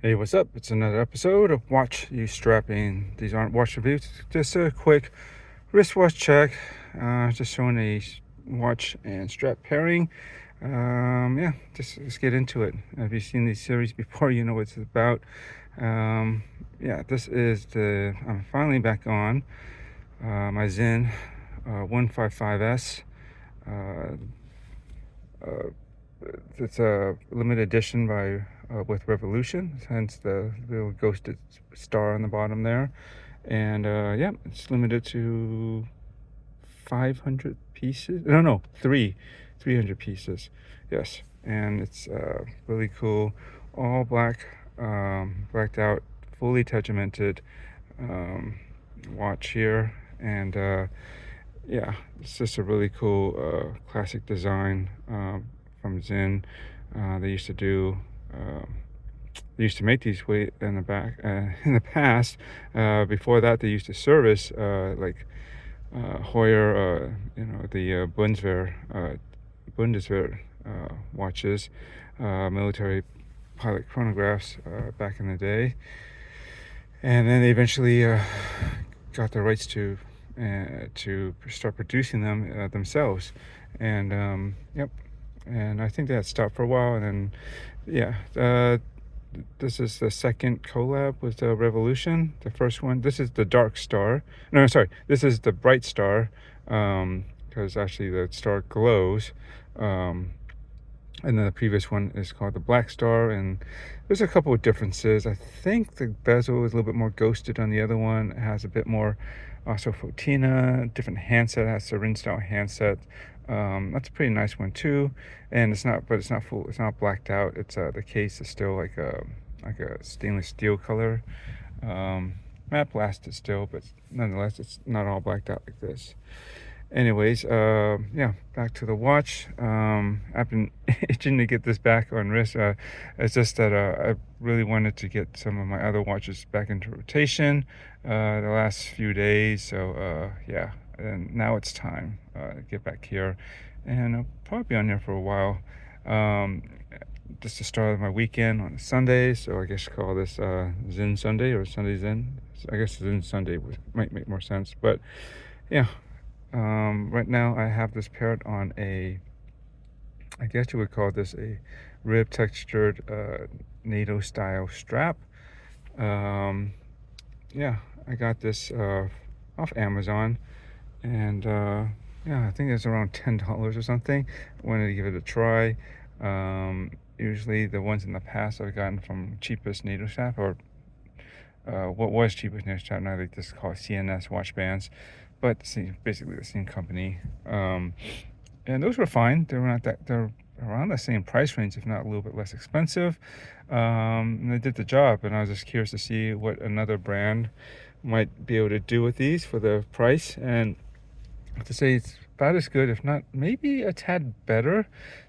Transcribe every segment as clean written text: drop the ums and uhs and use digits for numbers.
Hey, what's up? It's another episode of Watch You Strapping. These aren't watch reviews, just a quick wristwatch check. Just showing a watch and strap pairing. Yeah, just let's get into it. If you've seen these series before, you know what it's about. Yeah, this is I'm finally back on my Sinn 155S. Uh, uh, it's a limited edition by with Revolution, hence the little ghosted star on the bottom there. And yeah, it's limited to 500 pieces. No, 300 pieces. Yes, and it's really cool, all black, blacked out, fully tegimented watch here. And yeah, it's just a really cool classic design from Sinn. They used to do. They used to make these way in the back in the past. Before that, they used to service like Hoyer, the Bundeswehr watches, military pilot chronographs back in the day, and then they eventually got the rights to start producing them themselves. And yep, and I think that stopped for a while, and then yeah. This is the second collab with Revolution. The first one, this is the Dark Star. No, sorry, this is the Bright Star, because actually the star glows. And then the previous one is called the Black Star, and there's a couple of differences. I think the bezel is a little bit more ghosted on the other one. It has a bit more also fotina, different handset. It has Sinn style handset. That's a pretty nice one too, and it's not full. It's not blacked out. It's the case is still like a stainless steel color, matte blasted still, but nonetheless it's not all blacked out like this. Anyways, yeah, back to the watch. I've been itching to get this back on wrist. It's just that I really wanted to get some of my other watches back into rotation the last few days. So yeah, and now it's time to get back here, and I'll probably be on here for a while. Just the start of my weekend on a Sunday, so I guess call this Sinn Sunday or Sunday Sinn. I guess Sinn Sunday might make more sense, but yeah. Right now I have this paired on I guess you would call this a rib textured NATO-style strap. Yeah, I got this off Amazon, and yeah, I think it's around $10 or something. I wanted to give it a try. Usually the ones in the past I've gotten from cheapest NATO strap, or what was cheapest NATO strap, now they just call it CNS watch bands, but basically the same company. And those were fine. They're around the same price range, if not a little bit less expensive. And they did the job, and I was just curious to see what another brand might be able to do with these for the price. And to say it's about as good, if not maybe a tad better.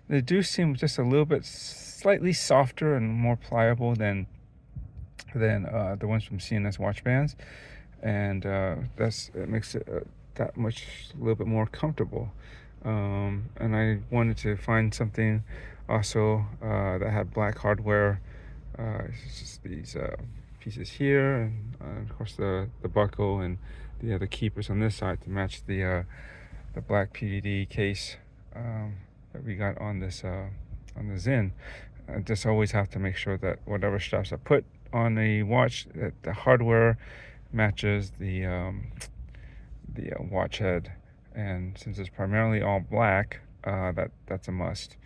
They do seem just a little bit slightly softer and more pliable than the ones from CNS watch bands, and it makes it that much a little bit more comfortable. And I wanted to find something also that had black hardware. It's just these pieces here, and of course the buckle and the other keepers on this side to match the black PVD case that we got on this on the Sinn. I just always have to make sure that whatever straps I put on a watch, that the hardware matches the watch head. And since it's primarily all black, that's a must.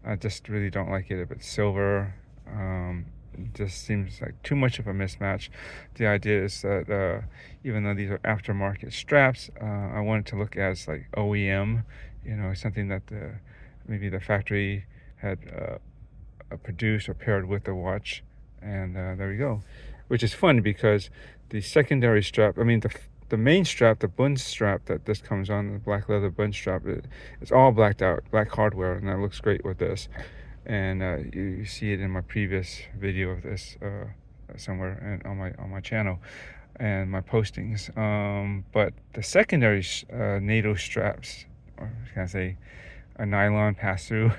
I just really don't like it if it's silver. It just seems like too much of a mismatch. The idea is that even though these are aftermarket straps, I want it to look as like OEM, something that maybe the factory had produced or paired with the watch. And there we go, which is fun because the secondary strap, I mean the main strap, the Bund strap that this comes on, the black leather Bund strap, it's all blacked out, black hardware, and that looks great with this. And you see it in my previous video of this somewhere on my channel and my postings. But the secondary NATO straps, or can I say a nylon pass-through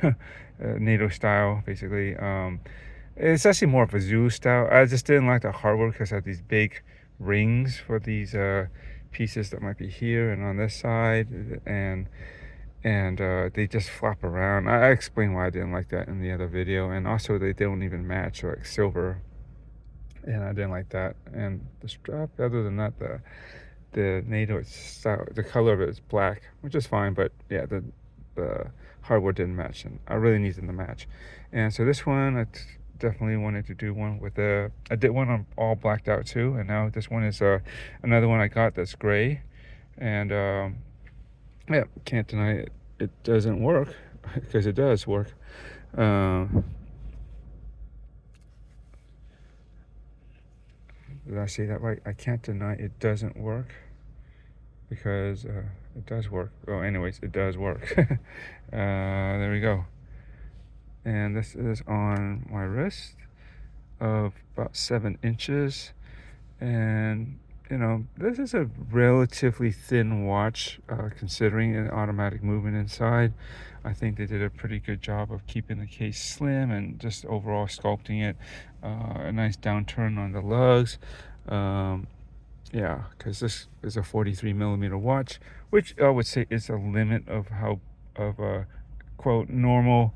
NATO style, basically. It's actually more of a zoo style. I just didn't like the hardware because I have these big rings for these pieces that might be here and on this side, and they just flop around. I explained why I didn't like that in the other video, and also they don't even match like silver, and I didn't like that. And the strap, other than that, the NATO style, the color of it is black, which is fine, but yeah, the hardware didn't match, and I really needed them to match. And so this one, definitely wanted to do one with I did one on all blacked out too, and now this one is another one I got that's gray, and yeah, can't deny it. It doesn't work because it does work. Did I say that right? I can't deny it doesn't work because it does work. Oh, anyways, it does work. There we go. And this is on my wrist of about 7 inches, and you know, this is a relatively thin watch considering an automatic movement inside. I think they did a pretty good job of keeping the case slim and just overall sculpting it. A nice downturn on the lugs. Yeah, because this is a 43 millimeter watch, which I would say is a limit of how of a quote normal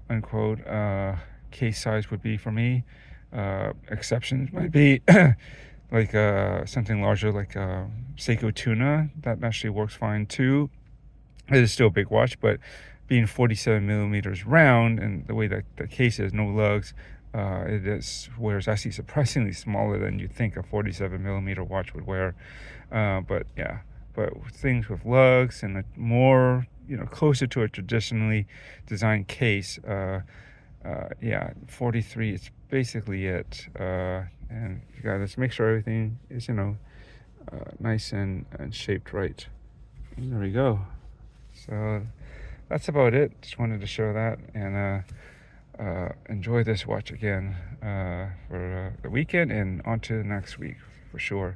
unquote case size would be for me. Exceptions might be like something larger like Seiko Tuna. That actually works fine too. It is still a big watch, but being 47 millimeters round and the way that the case is, no lugs, it is wears actually surprisingly smaller than you'd think a 47 millimeter watch would wear. But yeah, but things with lugs and a more, you know, closer to a traditionally designed case, yeah, 43 is basically it. And you gotta just make sure everything is, you know, nice and shaped right. And there we go. So that's about it. Just wanted to show that, and enjoy this watch again for the weekend and on to next week for sure.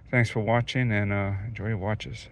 Thanks for watching, and enjoy your watches.